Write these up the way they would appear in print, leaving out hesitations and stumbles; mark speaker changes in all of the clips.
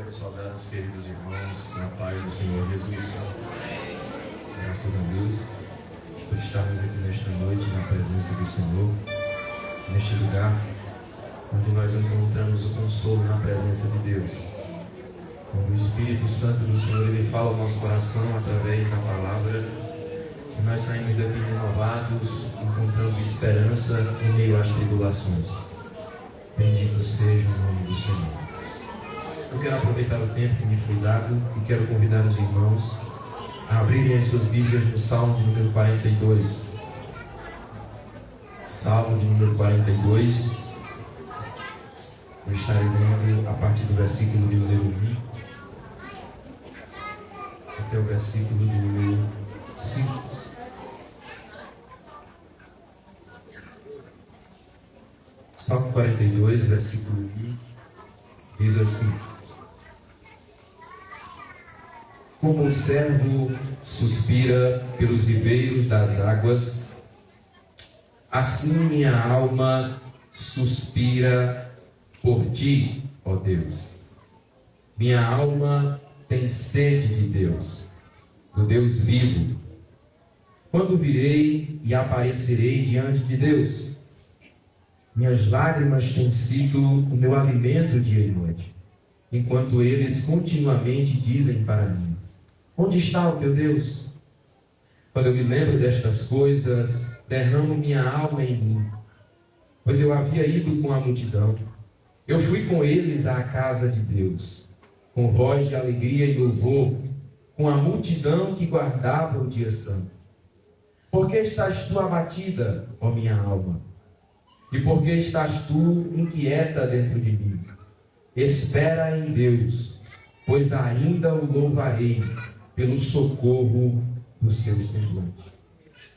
Speaker 1: Quero saudar os queridos irmãos na paz do Senhor Jesus. Graças a Deus por estarmos aqui nesta noite na presença do Senhor, neste lugar onde nós encontramos o consolo na presença de Deus. Quando o Espírito Santo do Senhor ele fala ao nosso coração através da palavra, e nós saímos daqui renovados, encontrando esperança em meio às tribulações. Bendito seja o nome do Senhor. Eu quero aproveitar o tempo que me foi dado e quero convidar os irmãos a abrirem as suas Bíblias no Salmo de número 42. Salmo de número 42. Eu estarei lendo a partir do versículo de número 1 até o versículo de número 5. Salmo 42, versículo 1, diz assim: Como o servo suspira pelos ribeiros das águas, assim minha alma suspira por ti, ó Deus. Minha alma tem sede de Deus, do Deus vivo. Quando virei e aparecerei diante de Deus? Minhas lágrimas têm sido o meu alimento dia e noite, enquanto eles continuamente dizem para mim: onde está o teu Deus? Quando eu me lembro destas coisas, derramo minha alma em mim, pois eu havia ido com a multidão. Eu fui com eles à casa de Deus, com voz de alegria e louvor, com a multidão que guardava o dia santo. Por que estás tu abatida, ó minha alma? E por que estás tu inquieta dentro de mim? Espera em Deus, pois ainda o louvarei pelo socorro do seu semblante.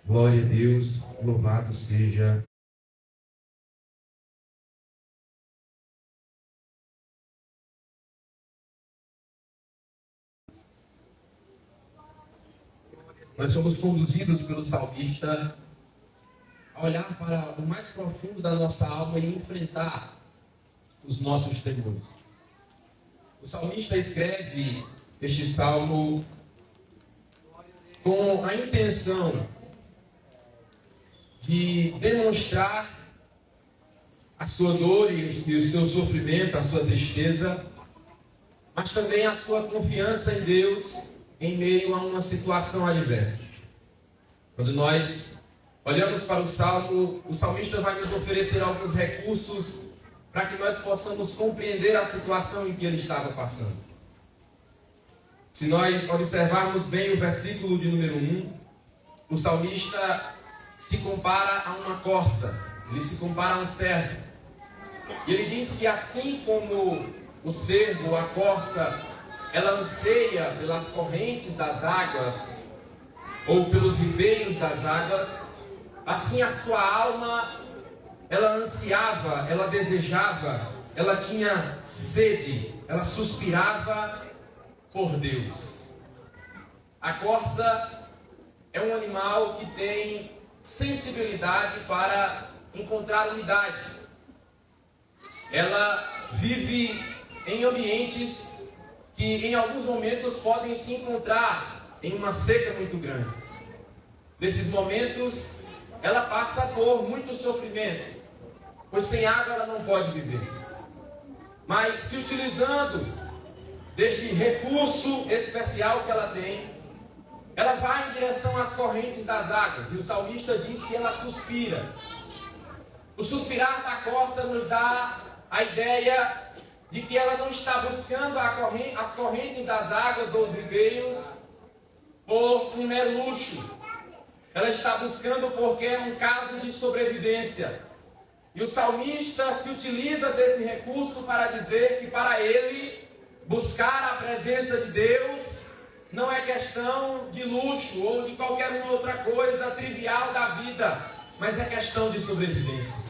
Speaker 1: Glória a Deus, louvado seja. Nós somos conduzidos pelo salmista a olhar para o mais profundo da nossa alma e enfrentar os nossos temores. O salmista escreve este salmo com a intenção de demonstrar a sua dor e o seu sofrimento, a sua tristeza, mas também a sua confiança em Deus em meio a uma situação adversa. Quando nós olhamos para o salmo, o salmista vai nos oferecer alguns recursos para que nós possamos compreender a situação em que ele estava passando. Se nós observarmos bem o versículo de número 1, o salmista se compara a uma corça, ele se compara a um cervo. E ele diz que assim como o cervo, a corça, ela anseia pelas correntes das águas, ou pelos ribeiros das águas, assim a sua alma, ela ansiava, ela desejava, ela tinha sede, ela suspirava por Deus. A corça é um animal que tem sensibilidade para encontrar umidade. Ela vive em ambientes que em alguns momentos podem se encontrar em uma seca muito grande. Nesses momentos, ela passa por muito sofrimento, pois sem água ela não pode viver. Mas se utilizando deste recurso especial que ela tem, ela vai em direção às correntes das águas. E o salmista diz que ela suspira. O suspirar da corça nos dá a ideia de que ela não está buscando as correntes das águas ou os ribeiros por um mero luxo. Ela está buscando porque é um caso de sobrevivência. E o salmista se utiliza desse recurso para dizer que para ele, buscar a presença de Deus não é questão de luxo ou de qualquer uma outra coisa trivial da vida, mas é questão de sobrevivência.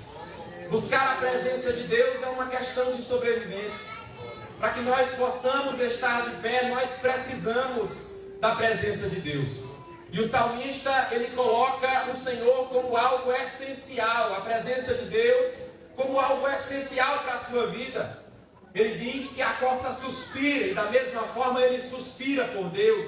Speaker 1: Buscar a presença de Deus é uma questão de sobrevivência. Para que nós possamos estar de pé, nós precisamos da presença de Deus. E o salmista, ele coloca o Senhor como algo essencial, a presença de Deus como algo essencial para a sua vida. Ele diz que a coça suspira, e da mesma forma ele suspira por Deus.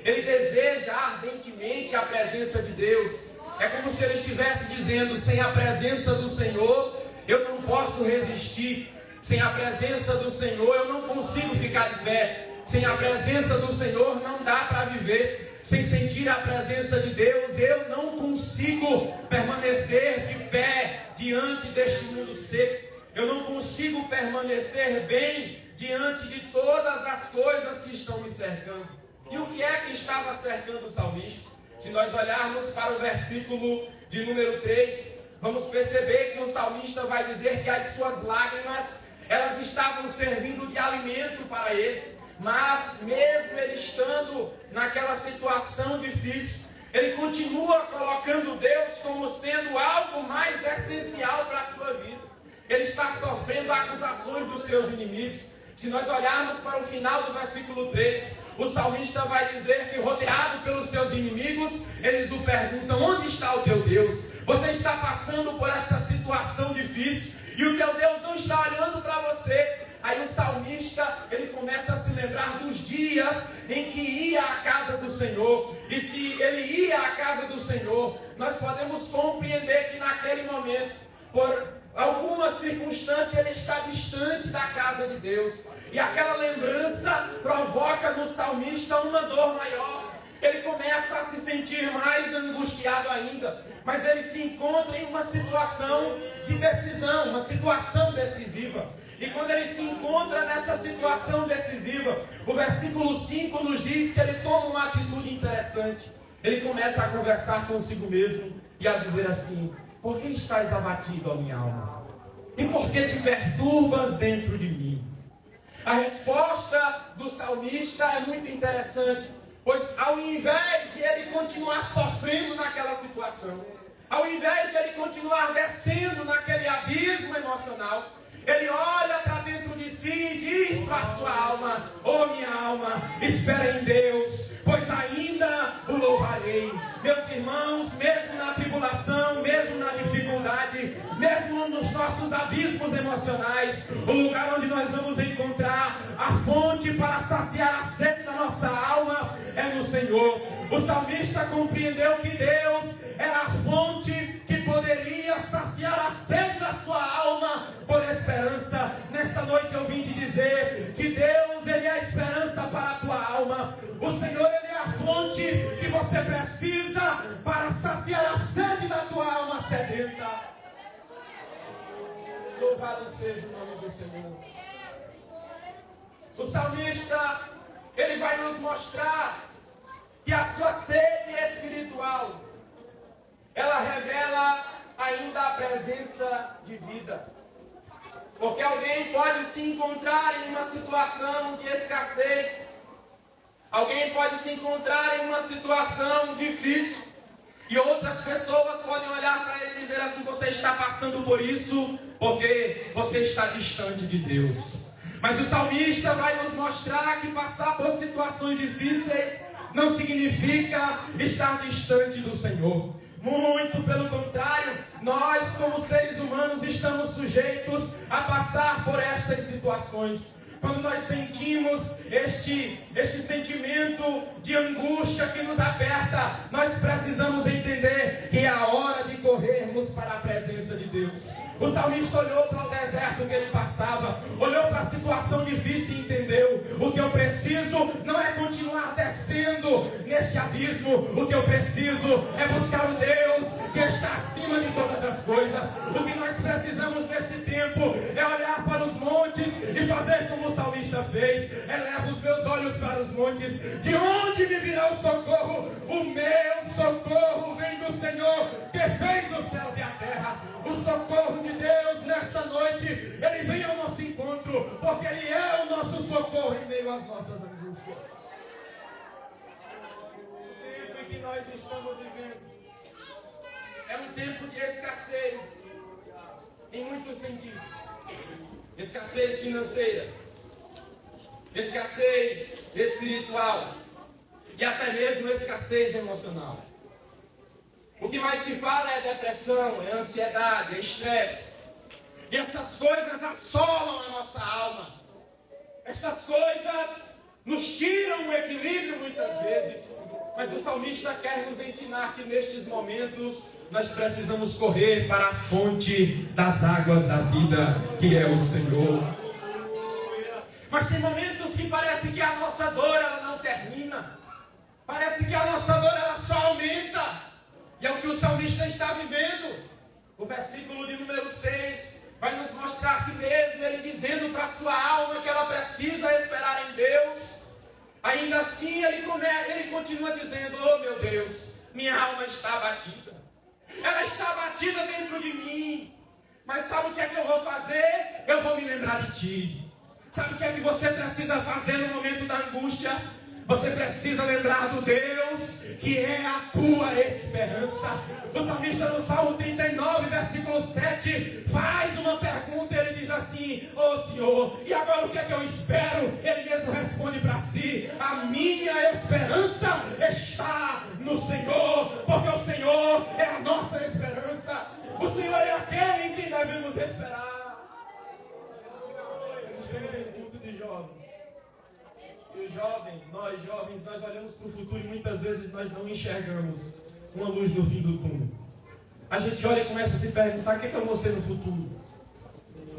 Speaker 1: Ele deseja ardentemente a presença de Deus. É como se ele estivesse dizendo: sem a presença do Senhor, eu não posso resistir. Sem a presença do Senhor, eu não consigo ficar de pé. Sem a presença do Senhor, não dá para viver. Sem sentir a presença de Deus, eu não consigo permanecer de pé diante deste mundo seco. Eu não consigo permanecer bem diante de todas as coisas que estão me cercando. E o que é que estava cercando o salmista? Se nós olharmos para o versículo de número 3, vamos perceber que o salmista vai dizer que as suas lágrimas, elas estavam servindo de alimento para ele. Mas mesmo ele estando naquela situação difícil, ele continua colocando Deus como sendo algo mais essencial para a sua vida. Ele está sofrendo acusações dos seus inimigos. Se nós olharmos para o final do versículo 3, o salmista vai dizer que, rodeado pelos seus inimigos, eles o perguntam: onde está o teu Deus? Você está passando por esta situação difícil e o teu Deus não está olhando para você. Aí o salmista, ele começa a se lembrar dos dias em que ia à casa do Senhor. E se ele ia à casa do Senhor, nós podemos compreender que naquele momento, por alguma circunstância, ele está distante da casa de Deus. E aquela lembrança provoca no salmista uma dor maior. Ele começa a se sentir mais angustiado ainda. Mas ele se encontra em uma situação de decisão, uma situação decisiva. E quando ele se encontra nessa situação decisiva, o versículo 5 nos diz que ele toma uma atitude interessante. Ele começa a conversar consigo mesmo e a dizer assim: por que estás abatido, ó minha alma? E por que te perturbas dentro de mim? A resposta do salmista é muito interessante, pois ao invés de ele continuar sofrendo naquela situação, ao invés de ele continuar descendo naquele abismo emocional, ele olha para dentro de si e diz para a sua alma: ó minha alma, espera em Deus, pois ainda o louvarei. Meus irmãos, mesmo na tribulação, mesmo na dificuldade, mesmo nos nossos abismos emocionais, o lugar onde nós vamos encontrar a fonte para saciar a sede da nossa alma é no Senhor. O salmista compreendeu que Deus era a fonte que poderia saciar a sede da sua alma por esperança. Nesta noite eu vim te dizer que Deus, Ele é a esperança para a tua alma. O Senhor, Ele é a fonte que você precisa para saciar a sede da tua alma sedenta. Louvado seja o nome do Senhor. O salmista, ele vai nos mostrar que a sua sede espiritual, ela revela ainda a presença de vida. Porque alguém pode se encontrar em uma situação de escassez, alguém pode se encontrar em uma situação difícil, e outras pessoas podem olhar para ele e dizer assim: você está passando por isso porque você está distante de Deus. Mas o salmista vai nos mostrar que passar por situações difíceis não significa estar distante do Senhor. Muito pelo contrário, nós como seres humanos estamos sujeitos a passar por estas situações. Quando nós sentimos este sentimento de angústia que nos aperta, nós precisamos entender que é a hora de corrermos para a presença de Deus. O salmista olhou para o deserto que ele passava, olhou para a situação difícil e entendeu: o que eu preciso não é continuar descendo neste abismo, o que eu preciso é buscar o Deus que está acima de todas as coisas. O que nós precisamos neste tempo é olhar para os montes e fazer como o salmista fez: eleva os meus olhos para os montes, de onde me virá o socorro? O meu socorro vem do Senhor que fez os céus e a terra. O socorro de Deus nesta noite, Ele vem ao nosso encontro, porque Ele é o nosso socorro em meio às nossas angústias. O tempo em que nós estamos vivendo é um tempo de escassez, em muitos sentidos. Escassez financeira, escassez espiritual e até mesmo escassez emocional. O que mais se fala é depressão, é ansiedade, é estresse. E essas coisas assolam a nossa alma. Estas coisas nos tiram o equilíbrio muitas vezes. Mas o salmista quer nos ensinar que nestes momentos nós precisamos correr para a fonte das águas da vida, que é o Senhor. Mas tem momentos que parece que a nossa dor ela não termina. Parece que a nossa dor ela só aumenta. E é o que o salmista está vivendo. O versículo de número 6 vai nos mostrar que mesmo ele dizendo para a sua alma que ela precisa esperar em Deus, ainda assim ele continua dizendo: oh meu Deus, minha alma está abatida. Ela está abatida dentro de mim. Mas sabe o que é que eu vou fazer? Eu vou me lembrar de Ti. Sabe o que é que você precisa fazer no momento da angústia? Você precisa lembrar do Deus que é a tua esperança. O salmista no Salmo 39, versículo 7, faz uma pergunta. Ele diz assim: ô Senhor, e agora o que é que eu espero? Ele mesmo responde para si: a minha esperança está no Senhor, porque o Senhor é a nossa esperança. O Senhor é aquele em quem devemos esperar. Estamos em culto de jovens. E os jovens, nós olhamos para o futuro e muitas vezes nós não enxergamos uma luz no fim do túnel. A gente olha e começa a se perguntar: o que é que eu vou ser no futuro?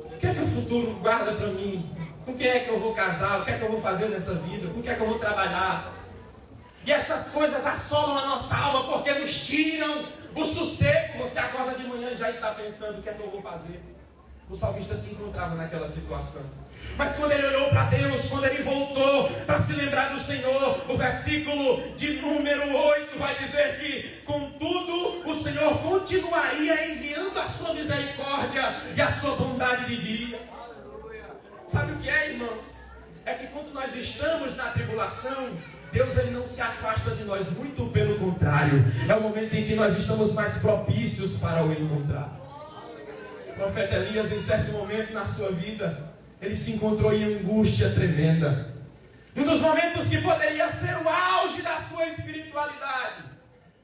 Speaker 1: O que é que o futuro guarda para mim? Com quem é que eu vou casar? O que é que eu vou fazer nessa vida? Com quem é que eu vou trabalhar? E essas coisas assolam a nossa alma porque nos tiram o sossego. Você acorda de manhã e já está pensando: o que é que eu vou fazer? O salmista se encontrava naquela situação. Mas quando ele olhou para Deus, quando ele voltou para se lembrar do Senhor, o versículo de número 8 vai dizer que, contudo, o Senhor continuaria enviando a sua misericórdia e a sua bondade de dia. Sabe o que é, irmãos? É que quando nós estamos na tribulação, Deus ele não se afasta de nós, muito pelo contrário. É o momento em que nós estamos mais propícios para o encontrar. O profeta Elias, em certo momento na sua vida, ele se encontrou em angústia tremenda. Um dos momentos que poderia ser o auge da sua espiritualidade,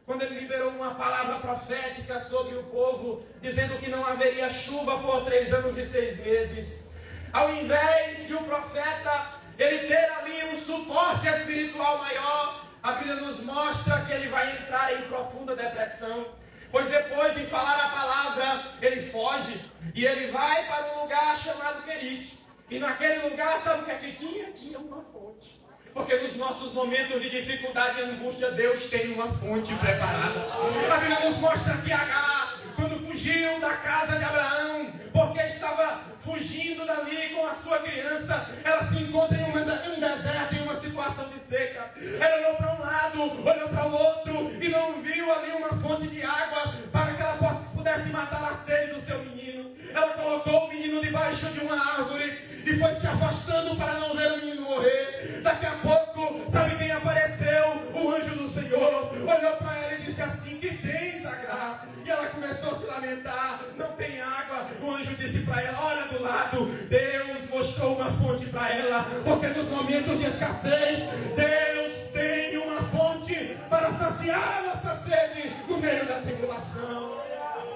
Speaker 1: quando ele liberou uma palavra profética sobre o povo, dizendo que não haveria chuva por 3 anos e 6 meses. Ao invés de o profeta ele ter ali um suporte espiritual maior, a Bíblia nos mostra que ele vai entrar em profunda depressão. Pois depois de falar a palavra, ele foge e ele vai para um lugar chamado Querite. E naquele lugar, sabe o que é que tinha? Tinha uma fonte. Porque nos nossos momentos de dificuldade e angústia, Deus tem uma fonte preparada. A Bíblia nos mostra que Agar, quando fugiam da casa de Abraão, porque estava fugindo dali com a sua criança, ela se encontra em um deserto, em uma situação de seca. Ela olhou para um lado, olhou para o outro e não viu ali uma fonte de água para que ela pudesse matar a sede do seu menino. Ela colocou o menino debaixo de uma árvore e foi se afastando para não ver o menino morrer. Daqui a pouco, sabe quem apareceu? O anjo do Senhor olhou para ela e disse assim: que tens, Agar? E ela começou a se lamentar: não tem água. O anjo disse para ela: olha do lado. Deus mostrou uma fonte para ela, porque nos momentos de escassez, Deus tem uma fonte para saciar a nossa sede no meio da tribulação.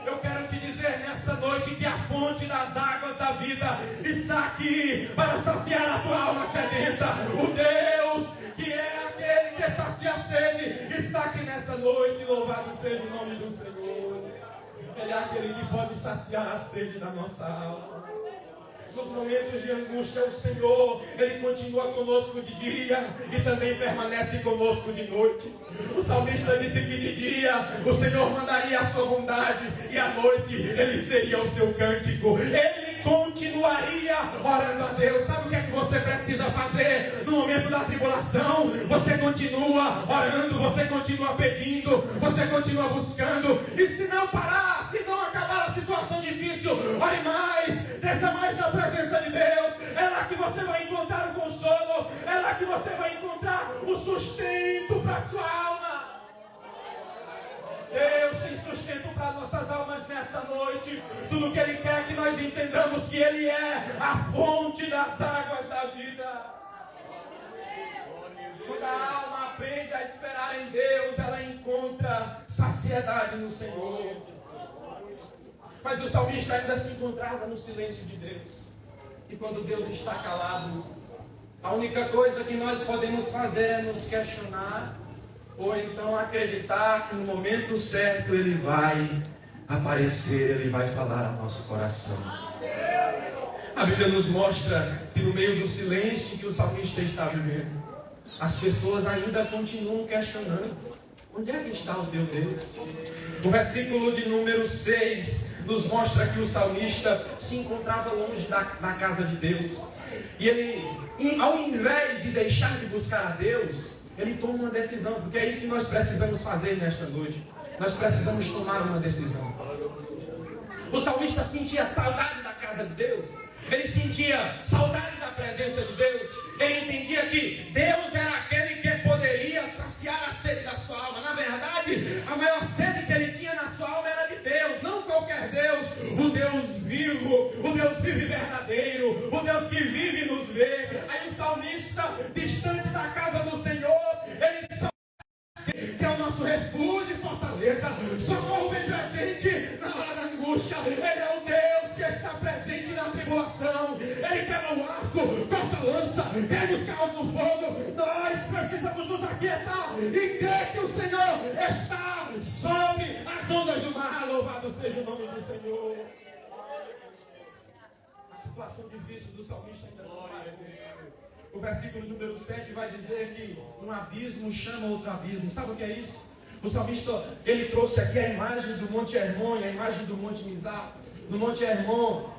Speaker 1: Eu quero te dizer nesta noite que a fonte das águas da vida está aqui para saciar a tua alma sedenta. O Deus que é aquele que sacia a sede está aqui nessa noite. Louvado seja o nome do Senhor. Ele é aquele que pode saciar a sede da nossa alma. Nos momentos de angústia, o Senhor, Ele continua conosco de dia e também permanece conosco de noite. O salmista disse que de dia o Senhor mandaria a sua bondade e à noite Ele seria o seu cântico. Ele continuaria orando a Deus. Sabe o que é que você precisa fazer no momento da tribulação? Você continua orando, você continua pedindo, você continua buscando. E se não parar, se não acabar a situação difícil, ore mais, desça mais na presença de Deus. É lá que você vai encontrar o consolo, é lá que você vai encontrar o sustento para a sua alma. Deus tem sustento para nossas almas nessa noite. Tudo que Ele quer é que nós entendamos que Ele é a fonte das águas da vida. Quando a alma aprende a esperar em Deus, ela encontra saciedade no Senhor. Mas o salmista ainda se encontrava no silêncio de Deus. E quando Deus está calado,
Speaker 2: A única coisa que nós podemos fazer é nos questionar, ou então acreditar que no momento certo Ele vai aparecer, Ele vai falar ao nosso coração. A Bíblia nos mostra que no meio do silêncio que o salmista está vivendo, as pessoas ainda continuam questionando: onde é que está o teu Deus? O versículo de número 6 nos mostra que o salmista se encontrava longe da casa de Deus. E ele, ao invés de deixar de buscar a Deus, ele toma uma decisão, porque é isso que nós precisamos fazer nesta noite. Nós precisamos tomar uma decisão. O salmista sentia saudade da casa de Deus. Ele sentia saudade da presença de Deus. Ele entendia que Deus era aquele que poderia saciar a sede da sua alma. Na verdade, a maior sede que ele tinha na sua alma era de Deus, não qualquer Deus. O Deus vivo, o Deus vivo e verdadeiro, o Deus que vive e nos vê. Aí o salmista, distante da casa do Senhor, ele só que é o nosso refúgio e fortaleza, socorro bem presente na hora da angústia. Ele é o Deus que está presente na tribulação. Ele quebra o arco, corta a lança, pega os carros no fogo. Nós precisamos nos aquietar e crer que o Senhor está sobre as ondas do mar. Louvado seja o nome do Senhor. A situação difícil do salmista ainda não parou. O versículo número 7 vai dizer que um abismo chama outro abismo. Sabe o que é isso? O salmista, ele trouxe aqui a imagem do Monte Hermon e a imagem do Monte Mizar. No Monte Hermon,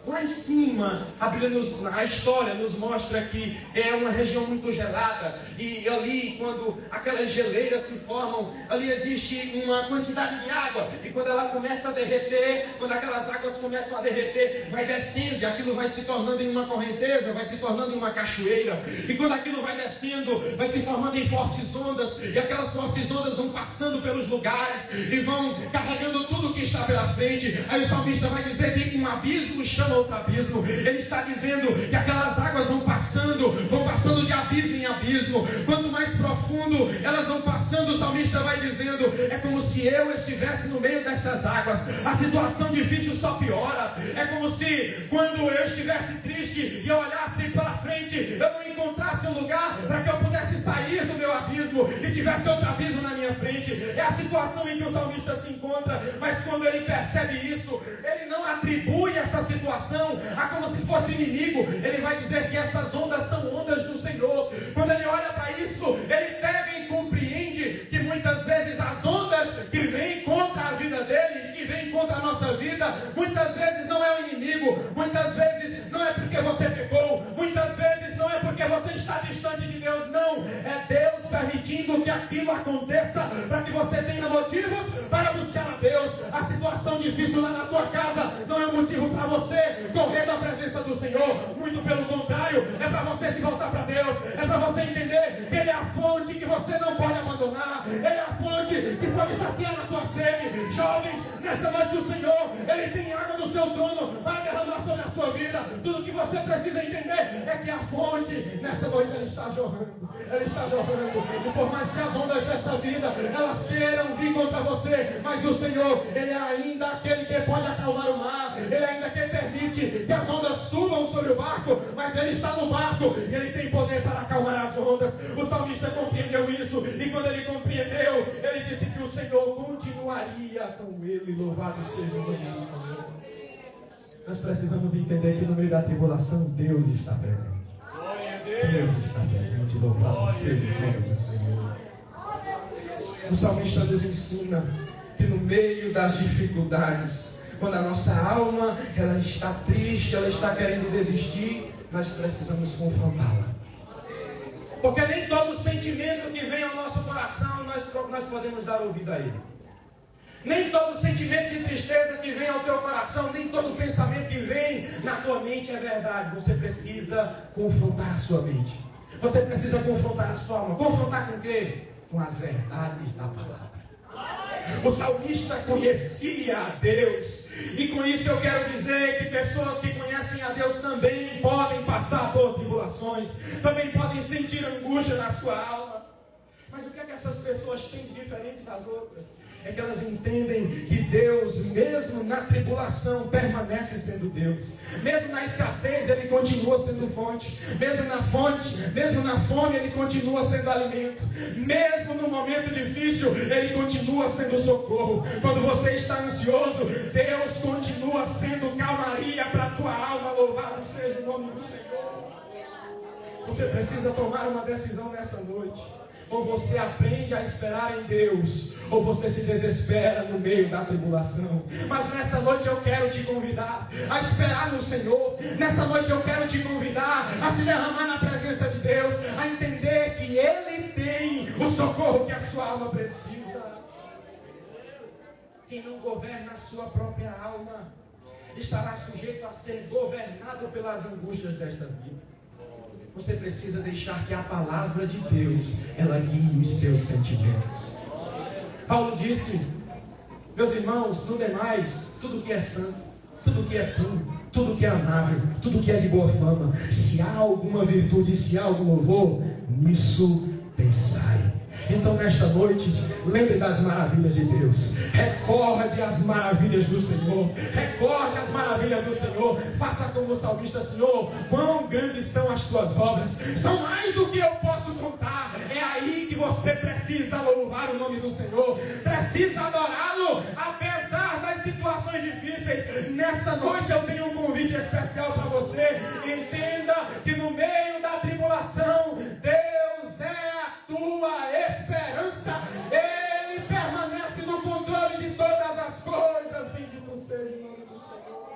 Speaker 2: lá em cima, a história nos mostra que é uma região muito gelada. E ali, quando aquelas geleiras se formam, ali existe uma quantidade de água. E quando ela começa a derreter, quando aquelas águas começam a derreter, vai descendo, e aquilo vai se tornando em uma correnteza, vai se tornando em uma cachoeira. E quando aquilo vai descendo, vai se formando em fortes ondas. E aquelas fortes ondas vão passando pelos lugares e vão carregando tudo que está pela frente. Aí o salmista vai dizer que um abismo chama outro abismo. Ele está dizendo que aquelas águas vão passando de abismo em abismo. Quanto mais profundo elas vão passando, o salmista vai dizendo: é como se eu estivesse no meio destas águas. A situação difícil só piora. É como se quando eu estivesse triste e eu olhasse para frente, eu não encontrasse um lugar para que eu pudesse sair do meu abismo e tivesse outro abismo na minha frente. É a situação em que o salmista se encontra. Mas quando ele percebe isso, ele não atribui essa situação a como se fosse inimigo. Ele vai dizer que essas ondas são ondas do Senhor. Quando ele olha para isso, ele pega e compreende que muitas vezes as ondas que vêm contra a vida dele, que vêm contra a nossa vida, muitas vezes não é o inimigo, muitas vezes não é porque você pecou, muitas vezes não é porque você está distante de Deus, não. É Deus permitindo que aquilo aconteça para que você tenha motivos para buscar a Deus. A situação difícil lá na tua casa não é um motivo para você correr da presença do Senhor. Muito pelo contrário, é para você se voltar para Deus. É para você entender que Ele é a fonte que você não pode abandonar. Ele é a fonte que pode saciar a tua sede. Jovens, nessa noite o Senhor, Ele tem água no seu trono para derramar sobre a sua vida. Tudo que você precisa entender é que a fonte, nessa noite, Ele está jorrando. Ele está jorrando. E por mais que as ondas dessa vida, elas queiram vir contra você, mas o Senhor, Ele é ainda aquele que pode acalmar o mar. Ele é ainda quem permite que as ondas subam sobre o barco, mas Ele está no barco e Ele tem poder para acalmar as ondas. O salmista compreendeu isso, e quando ele compreendeu, ele disse que o Senhor continuaria com ele. Louvado seja o nome do Senhor. Nós precisamos entender que no meio da tribulação Deus está presente. Deus está presente. Louvado seja o nome do Senhor. O salmista nos ensina que no meio das dificuldades, quando a nossa alma ela está triste, ela está querendo desistir, nós precisamos confrontá-la. Porque nem todo sentimento que vem ao nosso coração nós podemos dar ouvido a ele. Nem todo sentimento de tristeza que vem ao teu coração, nem todo pensamento que vem na tua mente é verdade. Você precisa confrontar a sua mente. Você precisa confrontar a sua alma. Confrontar com o quê? Com as verdades da palavra. O salmista conhecia a Deus, e com isso eu quero dizer que pessoas que conhecem a Deus também podem passar por tribulações, também podem sentir angústia na sua alma. Mas o que é que essas pessoas têm de diferente das outras? é que elas entendem que Deus, mesmo na tribulação, permanece sendo Deus. Mesmo na escassez, Ele continua sendo fonte. Mesmo na fonte, mesmo na fome, Ele continua sendo alimento. Mesmo no momento difícil, Ele continua sendo socorro. Quando você está ansioso, Deus continua sendo calmaria para a tua alma. Louvado seja o nome do Senhor. Você precisa tomar uma decisão nessa noite. Ou você aprende a esperar em Deus, ou você se desespera no meio da tribulação. Mas nesta noite eu quero te convidar a esperar no Senhor. Nessa noite eu quero te convidar a se derramar na presença de Deus, a entender que Ele tem o socorro que a sua alma precisa. Quem não governa a sua própria alma estará sujeito a ser governado pelas angústias desta vida. Você precisa deixar que a palavra de Deus, ela guie os seus sentimentos. Paulo disse, meus irmãos, no demais, tudo que é santo, tudo que é puro, tudo que é amável, tudo que é de boa fama, se há alguma virtude, se há algum louvor, nisso pensai. Então nesta noite, lembre das maravilhas de Deus. Recorde as maravilhas do Senhor. Recorde as maravilhas do Senhor. Faça como o salmista: Senhor, quão grandes são as tuas obras. São mais do que eu posso contar. É aí que você precisa louvar o nome do Senhor. Precisa adorá-lo, apesar das situações difíceis. Nesta noite eu tenho um convite especial para você. Entenda que no meio da tribulação, Deus é a tua esperança. Ele permanece no controle de todas as coisas. Bendito seja o nome do Senhor.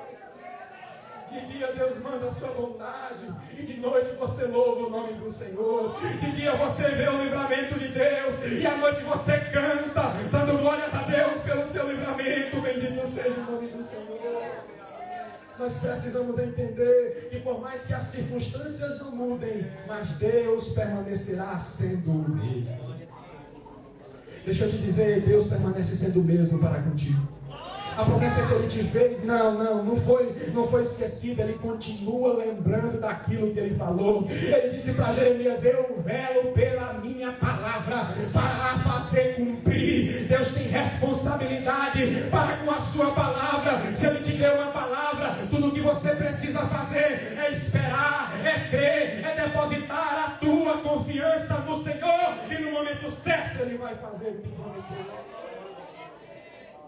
Speaker 2: De dia Deus manda a sua bondade, e de noite você louva o nome do Senhor. De dia você vê o livramento de Deus, e à noite você canta, dando glórias a Deus pelo seu livramento. Bendito seja o nome do Senhor. Nós precisamos entender que por mais que as circunstâncias não mudem, mas Deus permanecerá sendo o mesmo. Deixa eu te dizer, Deus permanece sendo o mesmo para contigo. A promessa que Ele te fez, não foi esquecida. Ele continua lembrando daquilo que Ele falou. Ele disse para Jeremias: eu velo pela minha palavra para a fazer cumprir. Deus tem responsabilidade para com a sua palavra. Se Ele te deu uma palavra, tudo o que você precisa fazer é esperar, é crer, é depositar a tua confiança no Senhor, e no momento certo Ele vai fazer o que prometeu.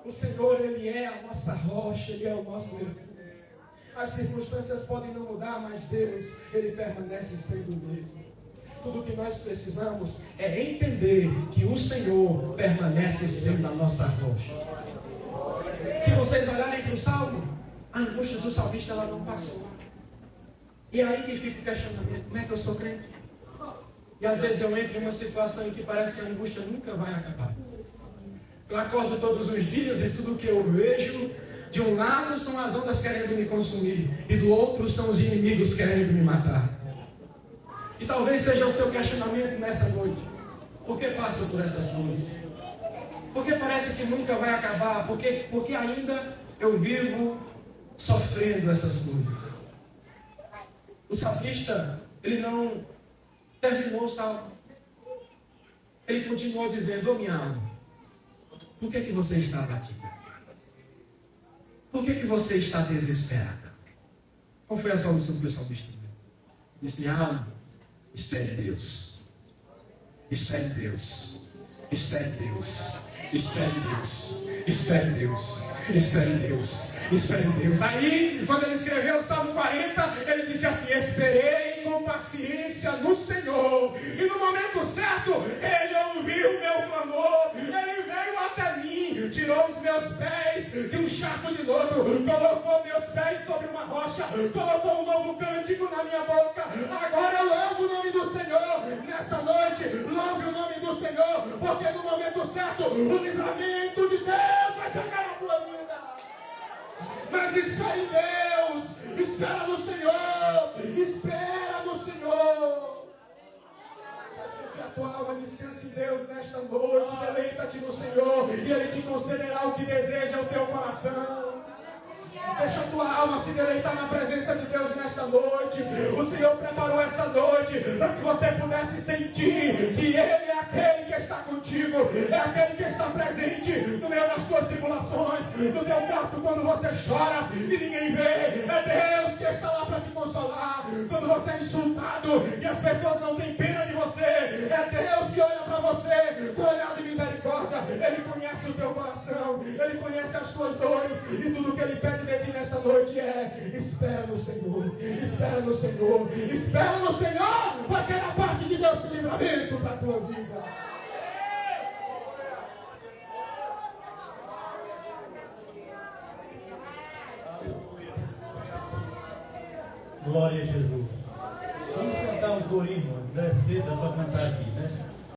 Speaker 2: O Senhor, Ele é a nossa rocha, Ele é o nosso refúgio. As circunstâncias podem não mudar, mas Deus, Ele permanece sendo o mesmo. Tudo o que nós precisamos é entender que o Senhor permanece sendo a nossa rocha. Se vocês olharem para o Salmo, a angústia do salmista, ela não passou. E é aí que fica o questionamento: como é que eu sou crente? E às vezes eu entro em uma situação em que parece que a angústia nunca vai acabar. Eu acordo todos os dias e tudo que eu vejo, de um lado são as ondas querendo me consumir, e do outro são os inimigos querendo me matar. E talvez seja o seu questionamento nessa noite: por que passa por essas coisas? Por que parece que nunca vai acabar? Porque ainda eu vivo sofrendo essas coisas? O salmista, ele não terminou o salmo. Ele continuou dizendo: ô minha alma, por que você está abatida? Por que você está desesperada? Qual foi a solução que o salmista deu? Disse: minha alma, espere Deus. Espere Deus. Espere Deus. Espere Deus. Espere Deus. Espere Deus. Espere Deus. Aí, quando ele escreveu o Salmo 40, ele disse assim: esperei com paciência no Senhor, e no momento certo Ele ouviu o meu clamor. Ele veio até mim, tirou os meus pés de um charco de lodo, colocou meus pés sobre uma rocha, colocou um novo cântico na minha boca. Agora eu louvo o nome do Senhor. Nesta noite, louve o nome do Senhor, porque no momento certo o livramento de Deus vai chegar na tua vida. Mas espere em Deus, espera no Senhor, espera no Senhor. Mas que a tua alma descanse em Deus nesta noite. Deleita-te no Senhor, e Ele te concederá o que deseja o teu coração. Deixa a tua alma se deleitar na presença de Deus nesta noite. O Senhor preparou esta noite para que você pudesse sentir que Ele é aquele que está contigo, é aquele que está presente no meio das tuas tribulações, no teu quarto quando você chora e ninguém vê. É Deus que está lá para te consolar quando você é insultado e as pessoas não têm pena de você. É Deus que olha para você com olhar de misericórdia. Ele conhece o teu coração, Ele conhece as tuas dores, e tudo que Ele pede de ti nesta noite é: espera no Senhor, espera no Senhor, espera no Senhor, porque é da parte de Deus tem livramento para a tua vida.
Speaker 3: Glória a Jesus. Vamos cantar um corinho, André Seda para cantar aqui, né?